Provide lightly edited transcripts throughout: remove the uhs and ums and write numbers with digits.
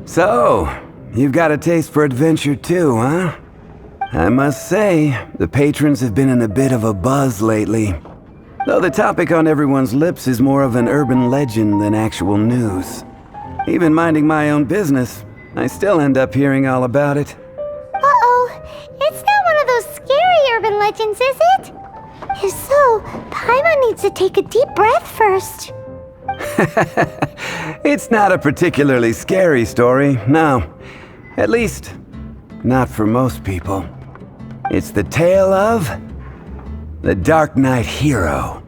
So, you've got a taste for adventure too, huh? I must say, the patrons have been in a bit of a buzz lately. Though the topic on everyone's lips is more of an urban legend than actual news. Even minding my own business, I still end up hearing all about it. Uh-oh, it's not one of those scary urban legends, is it? If so, Paimon needs to take a deep breath first. It's not a particularly scary story, no. At least, not for most people. It's the tale of the Darknight Hero.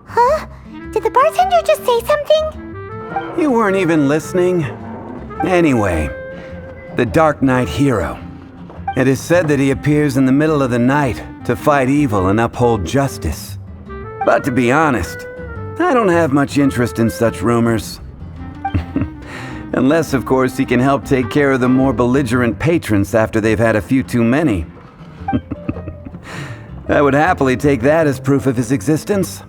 Huh? Did the bartender just say something? You weren't even listening? Anyway, the Darknight Hero. It is said that he appears in the middle of the night to fight evil and uphold justice. But to be honest, I don't have much interest in such rumors. Unless, of course, he can help take care of the more belligerent patrons after they've had a few too many. I would happily take that as proof of his existence.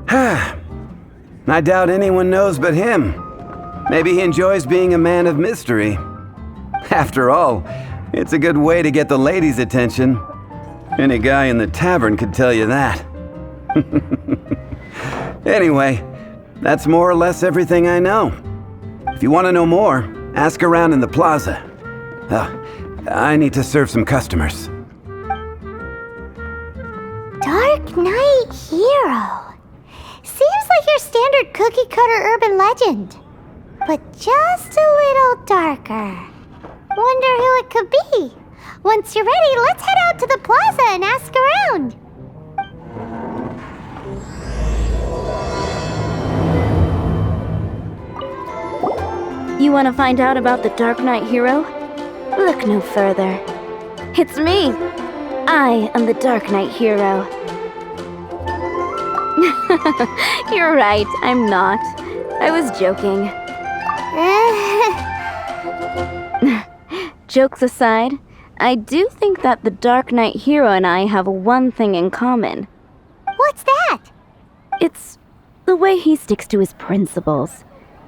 I doubt anyone knows but him. Maybe he enjoys being a man of mystery. After all, it's a good way to get the ladies' attention. Any guy in the tavern could tell you that. Anyway, that's more or less everything I know. If you want to know more, ask around in the plaza. I need to serve some customers. Darknight Hero. Seems like your standard cookie-cutter urban legend. But just a little darker. Wonder who it could be. Once you're ready, let's head out to the plaza and ask around. You want to find out about the Darknight Hero? Look no further. It's me! I am the Darknight Hero. You're right, I'm not. I was joking. Jokes aside, I do think that the Darknight Hero and I have one thing in common. What's that? It's the way he sticks to his principles.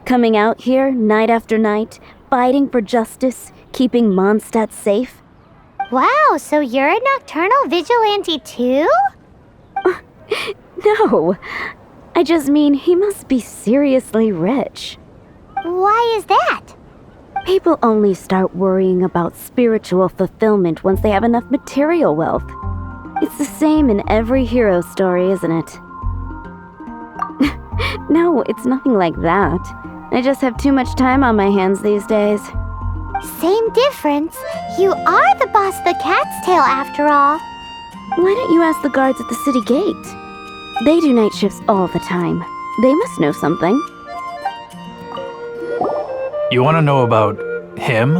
Coming out here night after night, fighting for justice, keeping Mondstadt safe. Wow, so you're a nocturnal vigilante too? No, I just mean he must be seriously rich. Why is that? People only start worrying about spiritual fulfillment once they have enough material wealth. It's the same in every hero story, isn't it? No, it's nothing like that. I just have too much time on my hands these days. Same difference. You are the boss of the Cat's Tail after all. Why don't you ask the guards at the city gate? They do night shifts all the time. They must know something. You want to know about him?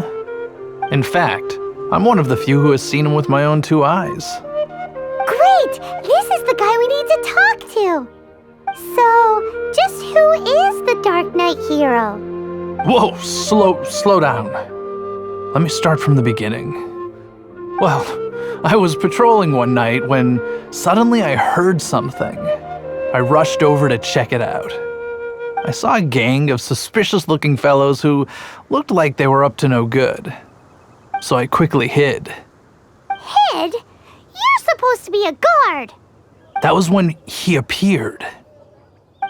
In fact, I'm one of the few who has seen him with my own two eyes. Great! This is the guy we need to talk to. So, just who is the Darknight Hero? Whoa, slow down. Let me start from the beginning. Well, I was patrolling one night when suddenly I heard something. I rushed over to check it out. I saw a gang of suspicious-looking fellows who looked like they were up to no good. So I quickly hid. Hid? You're supposed to be a guard. That was when he appeared.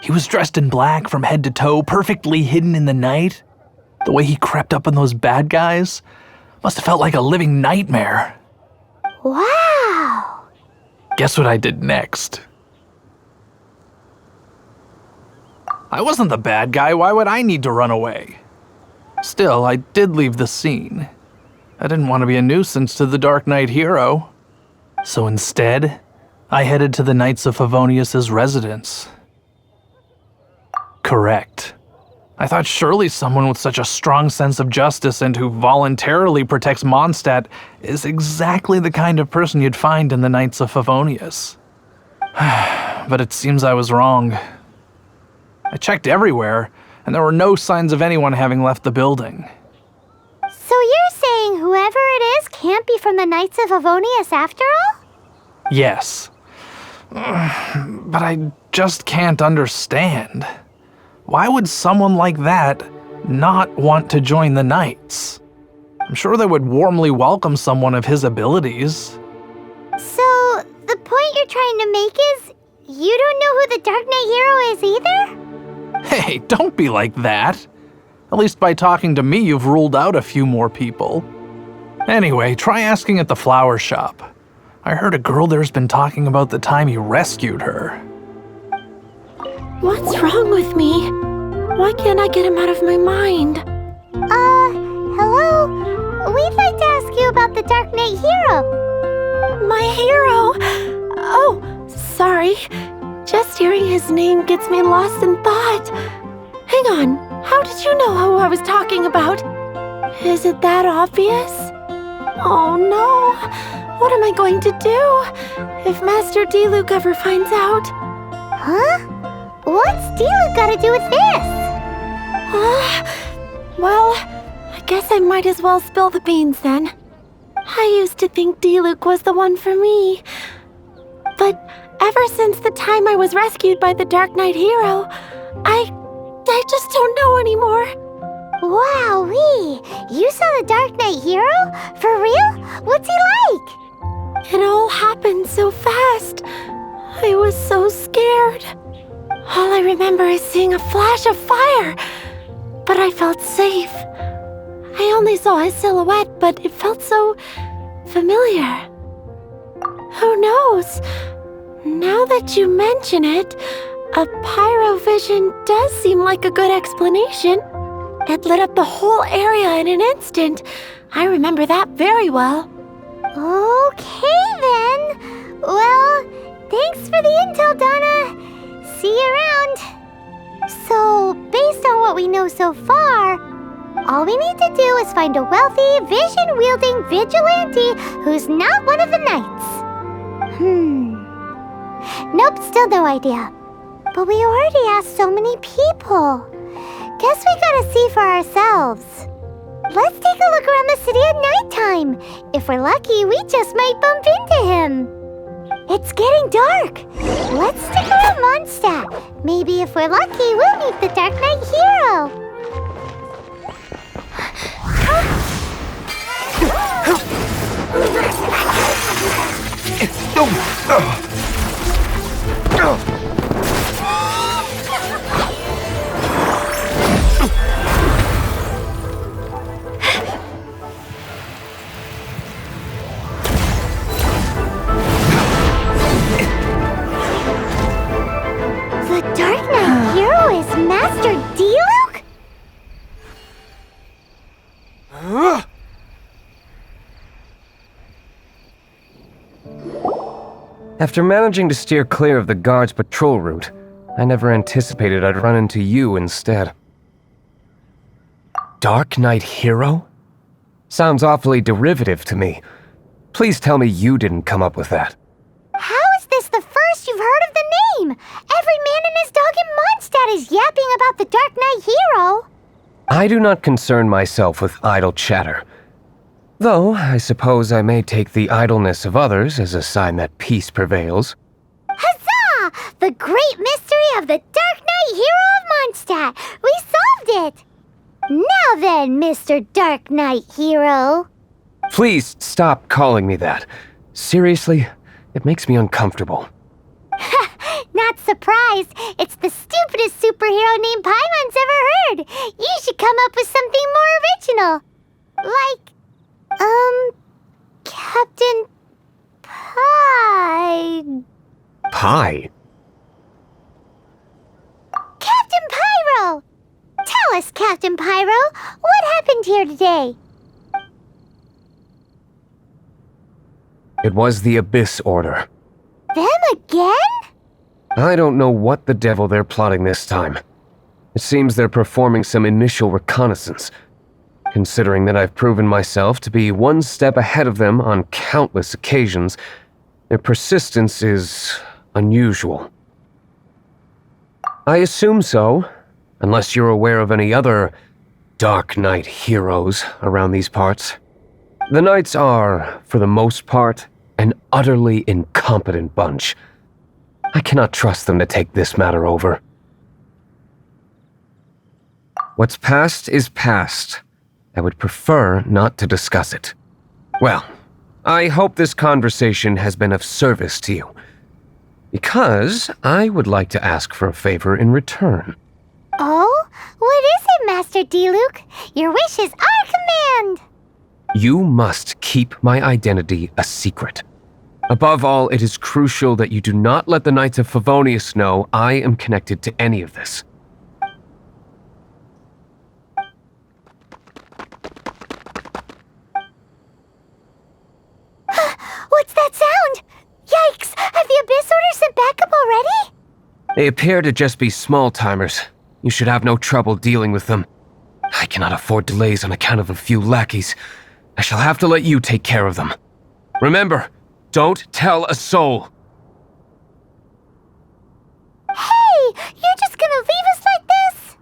He was dressed in black from head to toe, perfectly hidden in the night. The way he crept up on those bad guys must have felt like a living nightmare. Wow! Guess what I did next? I wasn't the bad guy. Why would I need to run away? Still, I did leave the scene. I didn't want to be a nuisance to the Darknight Hero. So instead, I headed to the Knights of Favonius' residence. Correct. I thought surely someone with such a strong sense of justice and who voluntarily protects Mondstadt is exactly the kind of person you'd find in the Knights of Favonius. But it seems I was wrong. I checked everywhere, and there were no signs of anyone having left the building. So you're saying whoever it is can't be from the Knights of Favonius after all? Yes. But I just can't understand. Why would someone like that not want to join the Knights? I'm sure they would warmly welcome someone of his abilities. So, the point you're trying to make is you don't know who the Darknight Hero is either? Hey, don't be like that. At least by talking to me, you've ruled out a few more people. Anyway, try asking at the flower shop. I heard a girl there's been talking about the time you rescued her. What's wrong with me? Why can't I get him out of my mind? Hello? We'd like to ask you about the Darknight Hero. My hero! Oh, sorry. Just hearing his name gets me lost in thought. Hang on, how did you know who I was talking about? Is it that obvious? Oh no, what am I going to do if Master Diluc ever finds out? Huh? What's Diluc got to do with this? Well, I guess I might as well spill the beans then. I used to think Diluc was the one for me. But ever since the time I was rescued by the Darknight Hero, I just don't know anymore. Wowee! You saw the Darknight Hero? For real? What's he like? It all happened so fast. I was so scared. All I remember is seeing a flash of fire, but I felt safe. I only saw his silhouette, but it felt so familiar. Who knows? Now that you mention it, a pyrovision does seem like a good explanation. It lit up the whole area in an instant. I remember that very well. Okay then. Well, thanks for the intel, Donna. See you around. So, based on what we know so far, all we need to do is find a wealthy, vision-wielding vigilante who's not one of the knights. Nope, still no idea. But we already asked so many people. Guess we gotta see for ourselves. Let's take a look around the city at nighttime. If we're lucky, we just might bump into him. It's getting dark. Let's stick around Mondstadt. Maybe if we're lucky, we'll meet the Darknight Hero. The Darknight Hero is Master Diluc? After managing to steer clear of the guard's patrol route, I never anticipated I'd run into you instead. Darknight Hero? Sounds awfully derivative to me. Please tell me you didn't come up with that. How is this the first you've heard of the name? Every man and his dog in Mondstadt is yapping about the Darknight Hero. I do not concern myself with idle chatter. Though, I suppose I may take the idleness of others as a sign that peace prevails. Huzzah! The great mystery of the Darknight Hero of Mondstadt! We solved it! Now then, Mr. Darknight Hero. Please stop calling me that. Seriously, it makes me uncomfortable. Not surprised. It's the stupidest superhero name Paimon's ever heard. You should come up with something more original. Like, Captain Pie. Pie? Captain Pyro! Tell us, Captain Pyro, what happened here today? It was the Abyss Order. Them again? I don't know what the devil they're plotting this time. It seems they're performing some initial reconnaissance. Considering that I've proven myself to be one step ahead of them on countless occasions, their persistence is unusual. I assume so, unless you're aware of any other Darknight heroes around these parts. The Knights are, for the most part, an utterly incompetent bunch. I cannot trust them to take this matter over. What's past is past. I would prefer not to discuss it. Well, I hope this conversation has been of service to you, because I would like to ask for a favor in return. Oh? What is it, Master Diluc? Your wish is our command! You must keep my identity a secret. Above all, it is crucial that you do not let the Knights of Favonius know I am connected to any of this. What's that sound? Yikes! Have the Abyss Order sent backup already? They appear to just be small-timers. You should have no trouble dealing with them. I cannot afford delays on account of a few lackeys. I shall have to let you take care of them. Remember, don't tell a soul. Hey! You're just gonna leave us like this?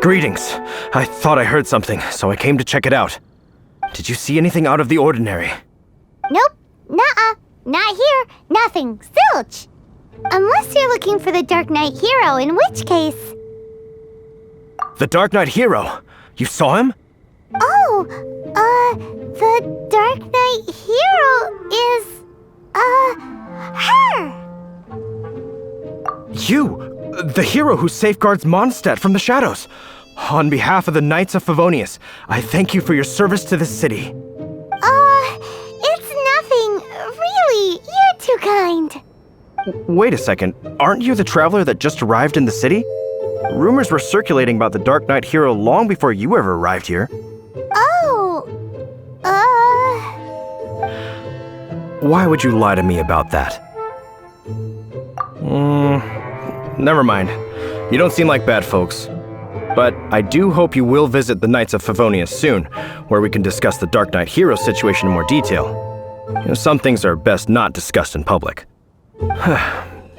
Greetings. I thought I heard something, so I came to check it out. Did you see anything out of the ordinary? Nope. Nuh-uh. Not here. Nothing. Zilch. Unless you're looking for the Darknight Hero, in which case... The Darknight Hero? You saw him? Oh, the Darknight Hero is... her! You! The hero who safeguards Mondstadt from the shadows! On behalf of the Knights of Favonius, I thank you for your service to this city. It's nothing. Really, you're too kind. Wait a second, aren't you the traveler that just arrived in the city? Rumors were circulating about the Darknight Hero long before you ever arrived here. Oh, Why would you lie to me about that? Never mind. You don't seem like bad folks. But I do hope you will visit the Knights of Favonius soon, where we can discuss the Darknight Hero situation in more detail. You know, some things are best not discussed in public.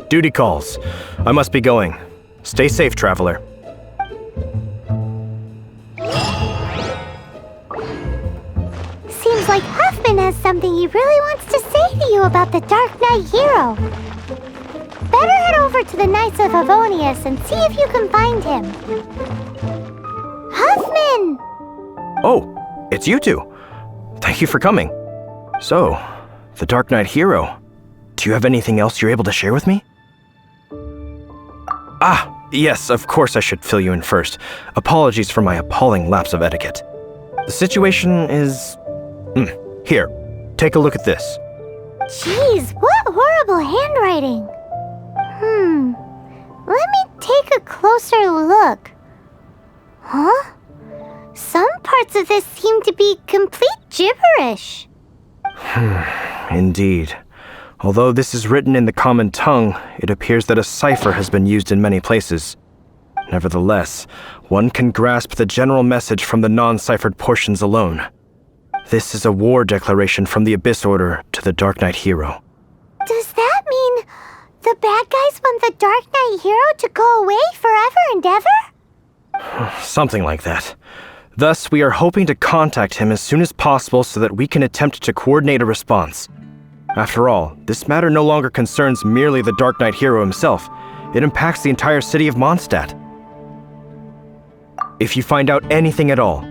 Duty calls. I must be going. Stay safe, traveler. seems like Huffman has something he really wants to say to you about the Darknight Hero. Better head over to the Knights of Favonius and see if you can find him. Huffman! Oh, it's you two. Thank you for coming. So, the Darknight Hero. Do you have anything else you're able to share with me? Ah, yes, of course I should fill you in first. Apologies for my appalling lapse of etiquette. The situation is... Here, take a look at this. Jeez, what horrible handwriting. Let me take a closer look. Huh? Some parts of this seem to be complete gibberish. Indeed. Although this is written in the common tongue, it appears that a cipher has been used in many places. Nevertheless, one can grasp the general message from the non-ciphered portions alone. This is a war declaration from the Abyss Order to the Darknight Hero. Does that mean the bad guys want the Darknight Hero to go away forever and ever? Something like that. Thus, we are hoping to contact him as soon as possible so that we can attempt to coordinate a response. After all, this matter no longer concerns merely the Darknight Hero himself. It impacts the entire city of Mondstadt. If you find out anything at all,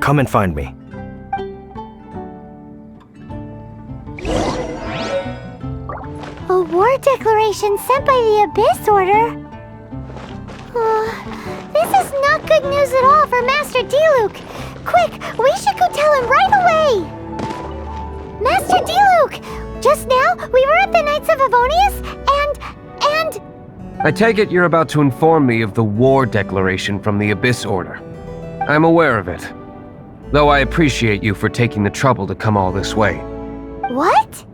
come and find me. A war declaration sent by the Abyss Order? This is not good news at all for Master Diluc. Quick, we should go tell him right away! Master Diluc! Just now, we were at the Knights of Favonius, and... I take it you're about to inform me of the war declaration from the Abyss Order. I'm aware of it, though I appreciate you for taking the trouble to come all this way. What?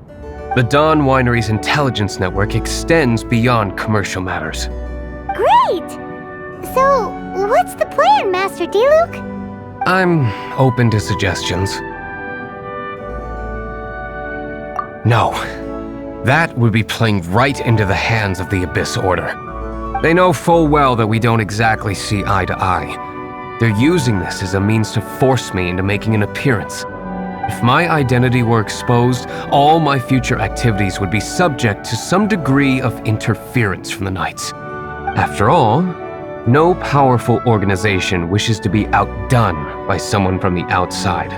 The Dawn Winery's intelligence network extends beyond commercial matters. Great! So, what's the plan, Master Diluc? I'm open to suggestions. No. That would be playing right into the hands of the Abyss Order. They know full well that we don't exactly see eye to eye. They're using this as a means to force me into making an appearance. If my identity were exposed, all my future activities would be subject to some degree of interference from the Knights. After all, no powerful organization wishes to be outdone by someone from the outside.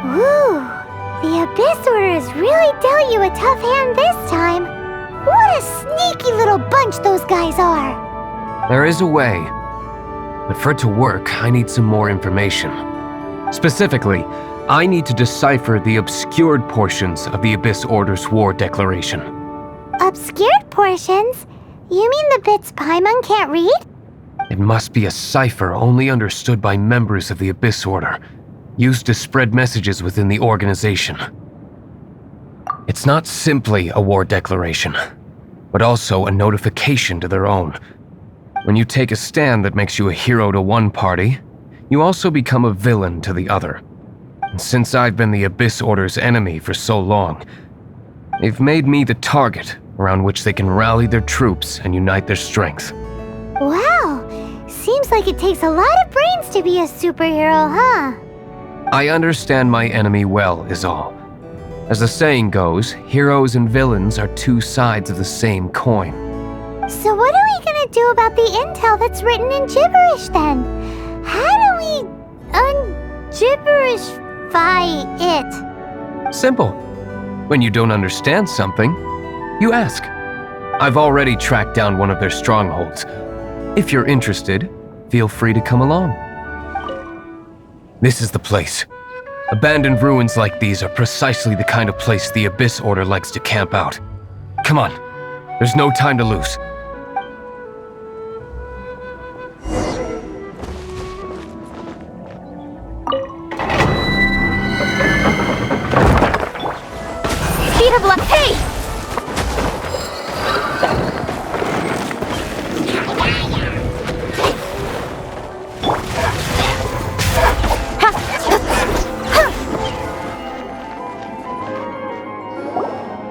Ooh, the Abyss Order has really dealt you a tough hand this time. What a sneaky little bunch those guys are. There is a way, but for it to work, I need some more information. Specifically, I need to decipher the obscured portions of the Abyss Order's war declaration. Obscured portions? You mean the bits Paimon can't read? It must be a cipher only understood by members of the Abyss Order, used to spread messages within the organization. It's not simply a war declaration, but also a notification to their own. When you take a stand that makes you a hero to one party, you also become a villain to the other. And since I've been the Abyss Order's enemy for so long, they've made me the target around which they can rally their troops and unite their strength. Wow, seems like it takes a lot of brains to be a superhero, huh? I understand my enemy well, is all. As the saying goes, heroes and villains are two sides of the same coin. So what are we gonna do about the intel that's written in gibberish then? How do we un-gibberishify it? Simple. When you don't understand something, you ask. I've already tracked down one of their strongholds. If you're interested, feel free to come along. This is the place. Abandoned ruins like these are precisely the kind of place the Abyss Order likes to camp out. Come on, there's no time to lose. Speed of luck. Hey!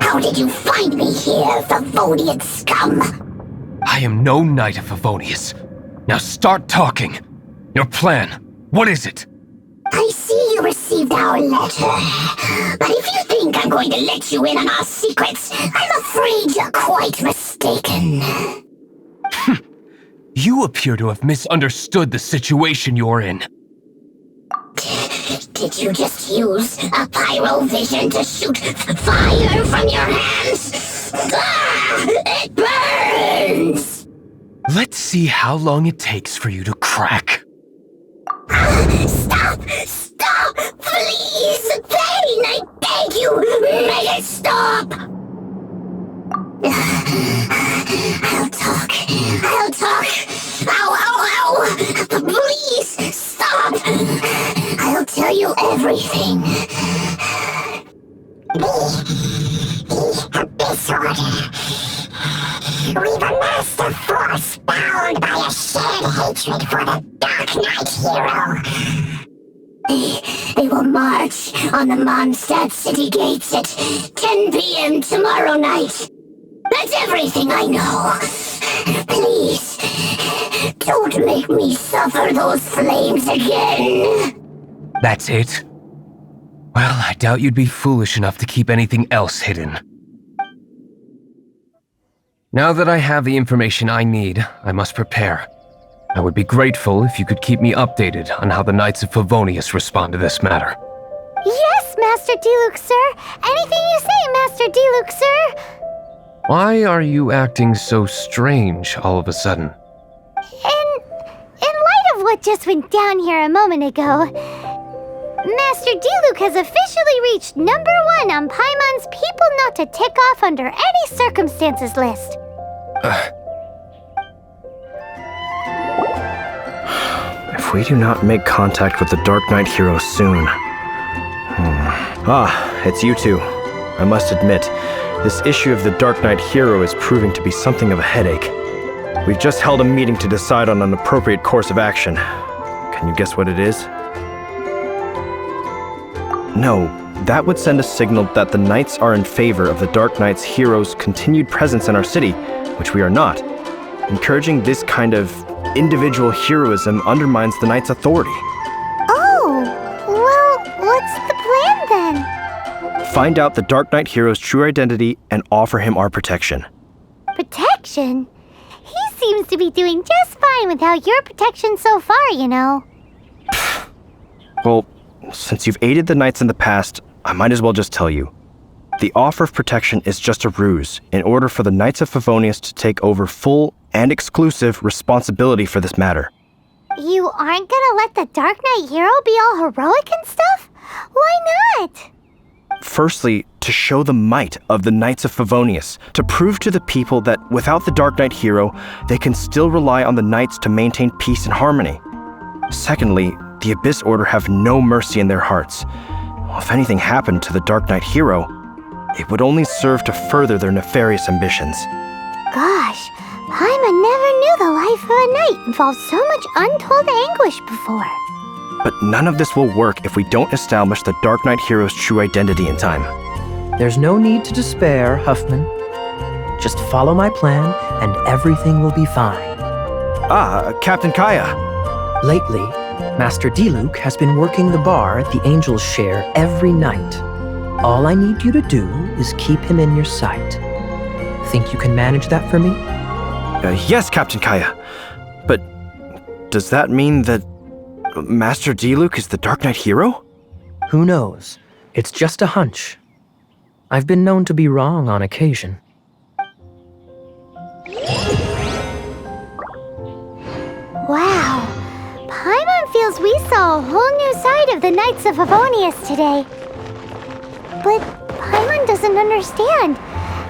How did you find me here, Favonian scum? I am no knight of Favonius. Now start talking. Your plan, what is it? I see you received our letter. But if you think I'm going to let you in on our secrets, I'm afraid you're quite mistaken. You appear to have misunderstood the situation you're in. Did you just use a pyrovision to shoot fire from your hands? Ah, it burns! Let's see how long it takes for you to crack. Stop! Stop! Please! Pain! I beg you! Make it stop! I'll talk. I'll talk. Ow, ow, ow! Please, stop! I'll tell you everything. The Abyss Order. We've amassed a force bound by a shared hatred for the Darknight Hero. They will march on the Mondstadt city gates at 10 p.m. tomorrow night. That's everything I know. Please, don't make me suffer those flames again. That's it? Well, I doubt you'd be foolish enough to keep anything else hidden. Now that I have the information I need, I must prepare. I would be grateful if you could keep me updated on how the Knights of Favonius respond to this matter. Yes, Master Diluc, sir. Anything you say, Master Diluc, sir. Why are you acting so strange all of a sudden? In light of what just went down here a moment ago, Master Diluc has officially reached #1 on Paimon's People Not to Tick Off Under Any Circumstances list. If we do not make contact with the Darknight Hero soon... it's you two. I must admit, this issue of the Darknight Hero is proving to be something of a headache. We've just held a meeting to decide on an appropriate course of action. Can you guess what it is? No, that would send a signal that the Knights are in favor of the Darknight Hero's continued presence in our city, which we are not. Encouraging this kind of individual heroism undermines the Knights' authority. Oh, well, what's the plan then? Find out the Darknight Hero's true identity and offer him our protection. Protection? He seems to be doing just fine without your protection so far, you know. Well, since you've aided the Knights in the past, I might as well just tell you. The offer of protection is just a ruse in order for the Knights of Favonius to take over full and exclusive responsibility for this matter. You aren't gonna let the Darknight Hero be all heroic and stuff? Why not? Firstly, to show the might of the Knights of Favonius, to prove to the people that without the Darknight Hero, they can still rely on the Knights to maintain peace and harmony. Secondly, the Abyss Order have no mercy in their hearts. If anything happened to the Darknight Hero, it would only serve to further their nefarious ambitions. Gosh, Paimon never knew the life of a knight involved so much untold anguish before. But none of this will work if we don't establish the Darknight Hero's true identity in time. There's no need to despair, Huffman. Just follow my plan and everything will be fine. Captain Kaya. Lately, Master Diluc has been working the bar at the Angel's Share every night. All I need you to do is keep him in your sight. Think you can manage that for me? Yes, Captain Kaya. But does that mean that Master Diluc is the Darknight Hero? Who knows? It's just a hunch. I've been known to be wrong on occasion. Wow. Paimon feels we saw a whole new side of the Knights of Favonius today. But Paimon doesn't understand.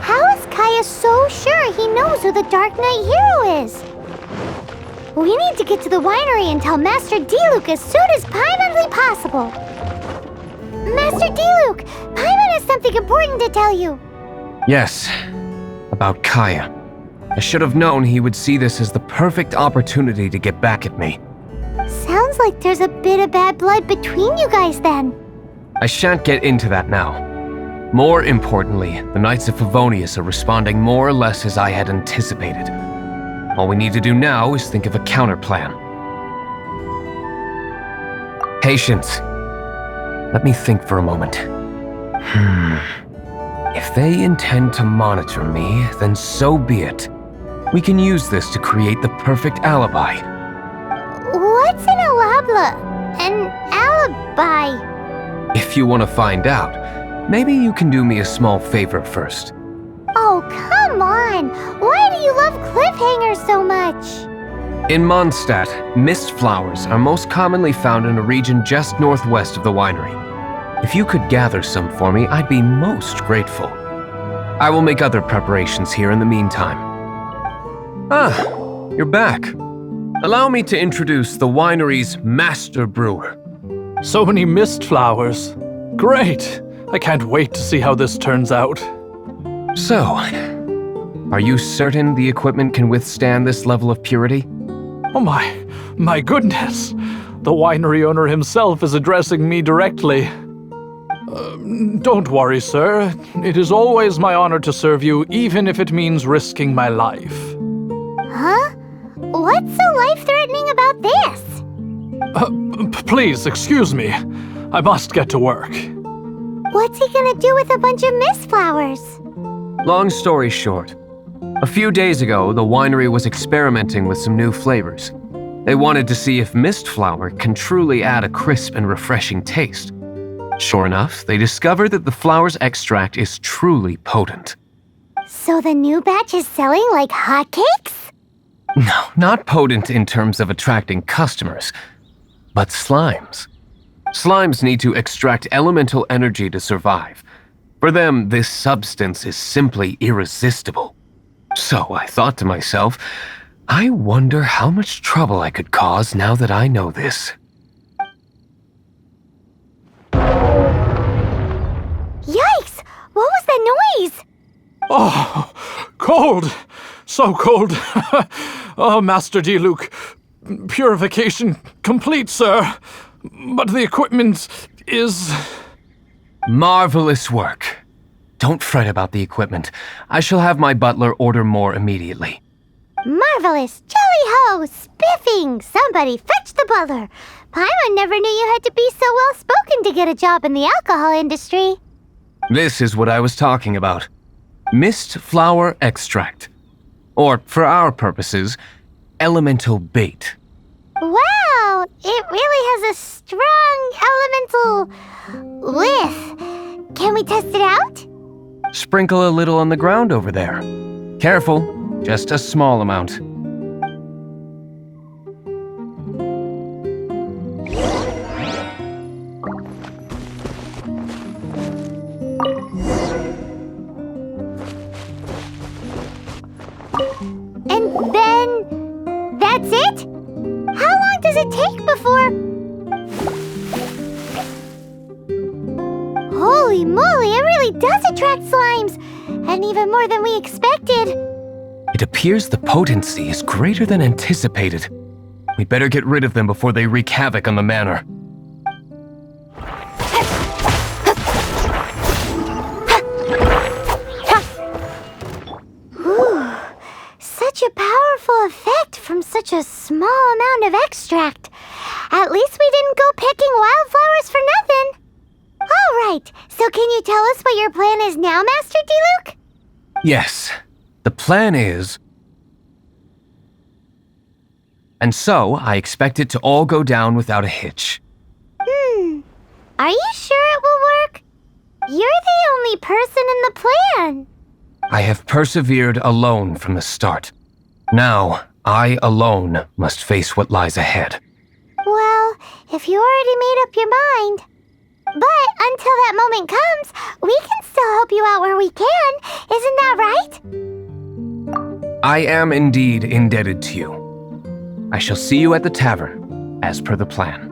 How is Kaya so sure he knows who the Darknight Hero is? We need to get to the winery and tell Master Diluc as soon as Paimonly possible. Master Diluc, Paimon has something important to tell you. Yes, about Kaya. I should have known he would see this as the perfect opportunity to get back at me. Sounds like there's a bit of bad blood between you guys then. I shan't get into that now. More importantly, the Knights of Favonius are responding more or less as I had anticipated. All we need to do now is think of a counterplan. Patience. Let me think for a moment. If they intend to monitor me, then so be it. We can use this to create the perfect alibi. What's an alabla? An alibi? If you want to find out, maybe you can do me a small favor first. Oh, come on! Why do you love cliffhangers so much? In Mondstadt, mist flowers are most commonly found in a region just northwest of the winery. If you could gather some for me, I'd be most grateful. I will make other preparations here in the meantime. Ah, you're back. Allow me to introduce the winery's master brewer. So many mist flowers. Great! I can't wait to see how this turns out. So, are you certain the equipment can withstand this level of purity? Oh my goodness! The winery owner himself is addressing me directly. Don't worry, sir. It is always my honor to serve you, even if it means risking my life. Huh? What's so life-threatening about this? Please, excuse me. I must get to work. What's he gonna do with a bunch of mist flowers? Long story short, a few days ago, the winery was experimenting with some new flavors. They wanted to see if mist flower can truly add a crisp and refreshing taste. Sure enough, they discovered that the flower's extract is truly potent. So the new batch is selling like hotcakes? No, not potent in terms of attracting customers, but slimes. Slimes need to extract elemental energy to survive. For them, this substance is simply irresistible. So I thought to myself, I wonder how much trouble I could cause now that I know this. Yikes! What was that noise? Oh, cold! So cold! Oh, Master Diluc, purification complete, sir. But the equipment is... Marvelous work. Don't fret about the equipment. I shall have my butler order more immediately. Marvelous! Jolly-ho! Spiffing! Somebody fetch the butler! Paimon never knew you had to be so well-spoken to get a job in the alcohol industry. This is what I was talking about. Mist flower extract. Or, for our purposes, elemental bait. Wow! It really has a strong elemental whiff. Can we test it out? Sprinkle a little on the ground over there. Careful, just a small amount. And then... that's it? How long does it take before... Holy moly, it really does attract slimes! And even more than we expected. It appears the potency is greater than anticipated. We better get rid of them before they wreak havoc on the manor. Such a powerful effect from such a small amount of extract. At least we didn't go picking wildflowers for nothing. All right, so can you tell us what your plan is now, Master Diluc? Yes, the plan is... And so, I expect it to all go down without a hitch. Are you sure it will work? You're the only person in the plan. I have persevered alone from the start. Now, I alone must face what lies ahead. Well, if you already made up your mind. But until that moment comes, we can still help you out where we can. Isn't that right? I am indeed indebted to you. I shall see you at the tavern, as per the plan.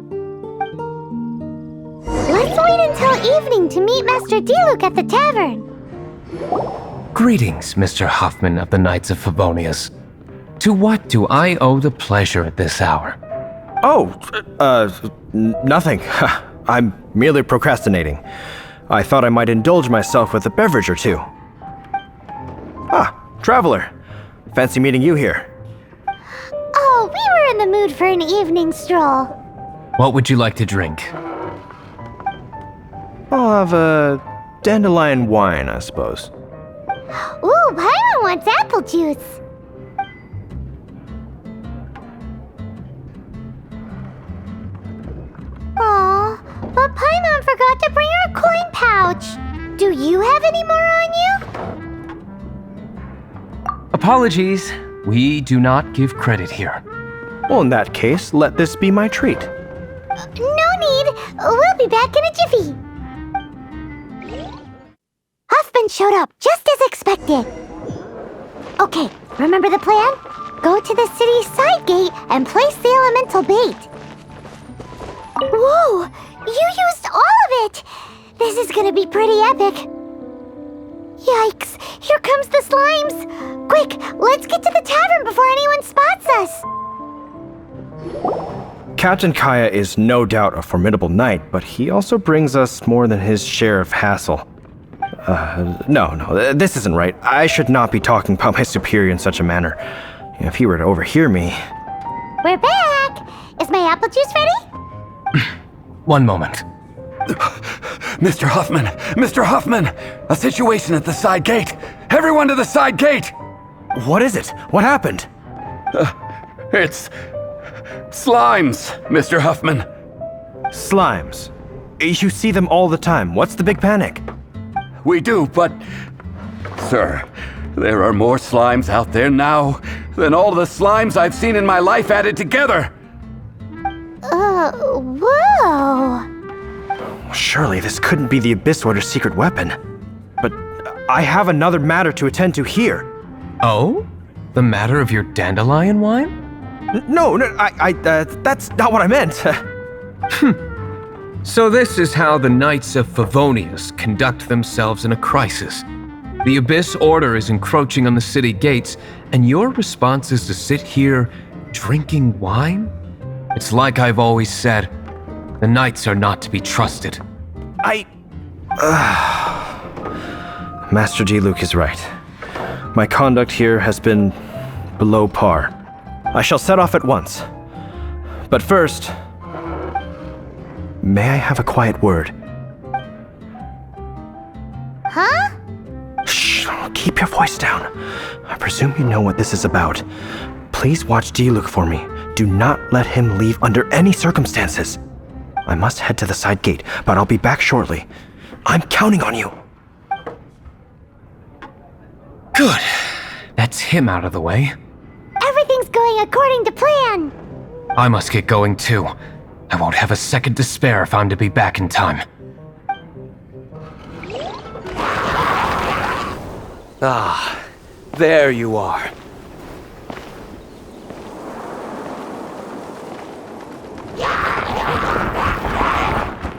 Let's wait until evening to meet Master Diluc at the tavern. Greetings, Mr. Huffman of the Knights of Favonius. To what do I owe the pleasure at this hour? Oh, nothing. I'm merely procrastinating. I thought I might indulge myself with a beverage or two. Ah, traveler. Fancy meeting you here. Oh, we were in the mood for an evening stroll. What would you like to drink? I'll have a dandelion wine, I suppose. Ooh, Paimon wants apple juice. Aw, but Paimon forgot to bring her coin pouch. Do you have any more on you? Apologies, we do not give credit here. Well, in that case, let this be my treat. No need. We'll be back in a jiffy. Huffman showed up just as expected. Okay, remember the plan? Go to the city's side gate and place the elemental bait. Whoa! You used all of it! This is gonna be pretty epic. Yikes! Here comes the slimes! Quick, let's get to the tavern before anyone spots us! Captain Kaya is no doubt a formidable knight, but he also brings us more than his share of hassle. No, this isn't right. I should not be talking about my superior in such a manner. If he were to overhear me... We're back! Is my apple juice ready? One moment. Mr. Huffman! Mr. Huffman! A situation at the side gate! Everyone to the side gate! What is it? What happened? It's... slimes, Mr. Huffman. Slimes. You see them all the time. What's the big panic? We do, but... Sir, there are more slimes out there now than all the slimes I've seen in my life added together! Whoa! Surely this couldn't be the Abyss Order's secret weapon. But I have another matter to attend to here. Oh? The matter of your dandelion wine? No, that's not what I meant. So this is how the Knights of Favonius conduct themselves in a crisis. The Abyss Order is encroaching on the city gates, and your response is to sit here drinking wine? It's like I've always said, the Knights are not to be trusted. Master Diluc is right. My conduct here has been below par. I shall set off at once. But first, may I have a quiet word? Huh? Shh, keep your voice down. I presume you know what this is about. Please watch Diluc for me. Do not let him leave under any circumstances. I must head to the side gate, but I'll be back shortly. I'm counting on you. Good. That's him out of the way. Everything's going according to plan. I must get going too. I won't have a second to spare if I'm to be back in time. Ah, there you are.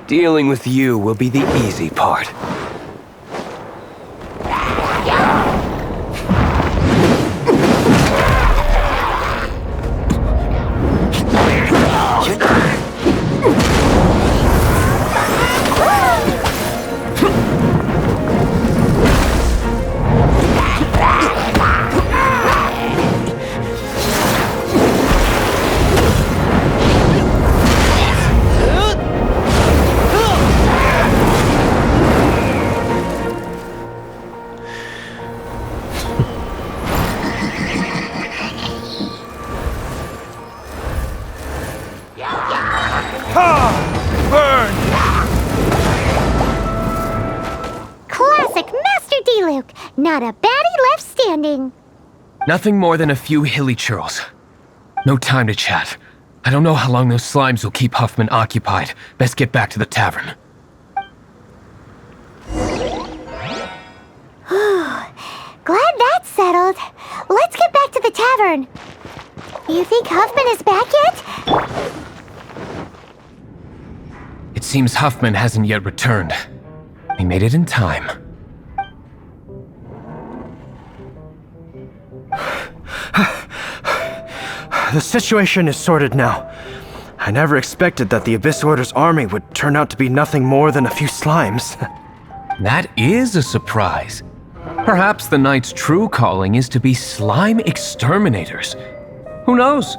Dealing with you will be the easy part. Classic Master Diluc. Not a baddie left standing. Nothing more than a few hilly churls. No time to chat. I don't know how long those slimes will keep Huffman occupied. Best get back to the tavern. Glad that's settled. Let's get back to the tavern. You think Huffman is back yet? It seems Huffman hasn't yet returned. He made it in time. The situation is sorted now. I never expected that the Abyss Order's army would turn out to be nothing more than a few slimes. That is a surprise. Perhaps the Knight's true calling is to be slime exterminators. Who knows?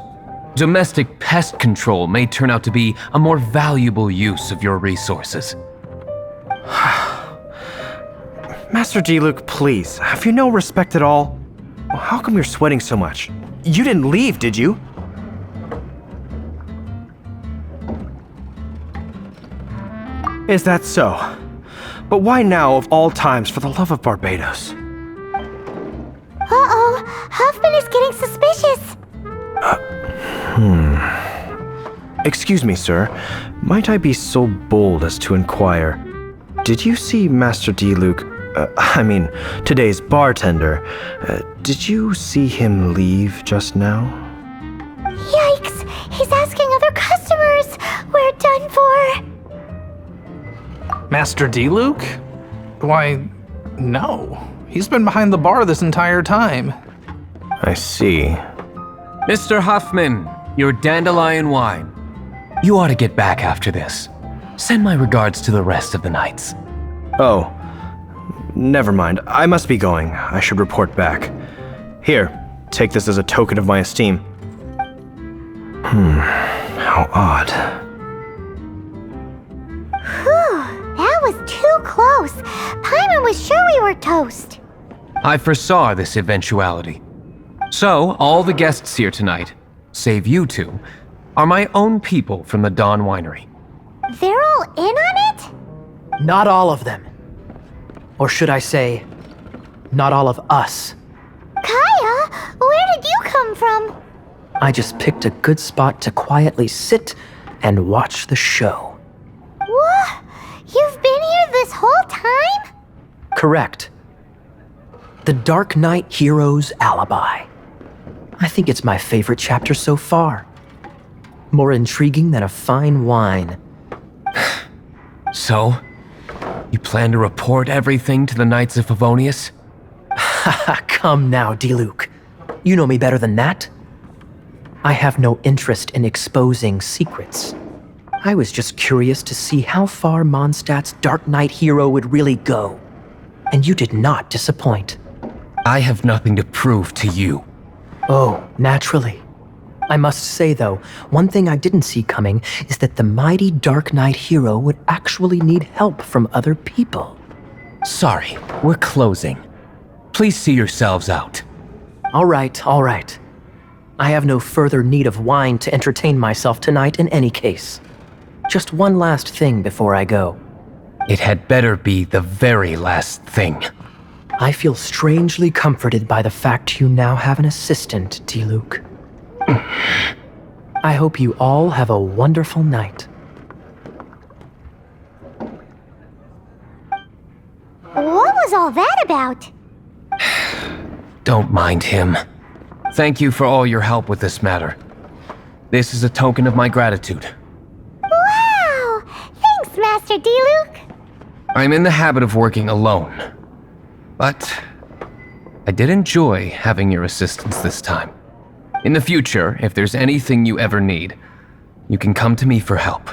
Domestic pest control may turn out to be a more valuable use of your resources. Master Diluc, please, have you no respect at all? How come you're sweating so much? You didn't leave, did you? Is that so? But why now of all times, for the love of Barbados? Uh-oh, Huffman is getting suspicious. Excuse me, sir. Might I be so bold as to inquire, did you see Master Diluc, today's bartender, did you see him leave just now? Yikes, he's asking other customers. We're done for. Master Diluc? Why, no. He's been behind the bar this entire time. I see. Mr. Huffman, your dandelion wine. You ought to get back after this. Send my regards to the rest of the knights. Oh, never mind. I must be going. I should report back. Here, take this as a token of my esteem. How odd. Whew, that was too close. Paimon was sure we were toast. I foresaw this eventuality. So, all the guests here tonight, save you two, are my own people from the Dawn Winery. They're all in on it? Not all of them. Or should I say, not all of us. Kaya, where did you come from? I just picked a good spot to quietly sit and watch the show. What? You've been here this whole time? Correct. The Darknight Hero's Alibi. I think it's my favorite chapter so far. More intriguing than a fine wine. So, you plan to report everything to the Knights of Favonius? Come now, Diluc. You know me better than that. I have no interest in exposing secrets. I was just curious to see how far Mondstadt's Darknight Hero would really go. And you did not disappoint. I have nothing to prove to you. Oh, naturally. I must say, though, one thing I didn't see coming is that the mighty Darknight Hero would actually need help from other people. Sorry, we're closing. Please see yourselves out. All right, all right. I have no further need of wine to entertain myself tonight in any case. Just one last thing before I go. It had better be the very last thing. I feel strangely comforted by the fact you now have an assistant, Diluc. I hope you all have a wonderful night. What was all that about? Don't mind him. Thank you for all your help with this matter. This is a token of my gratitude. Wow! Thanks, Master Diluc. I'm in the habit of working alone, but I did enjoy having your assistance this time. In the future, if there's anything you ever need, you can come to me for help.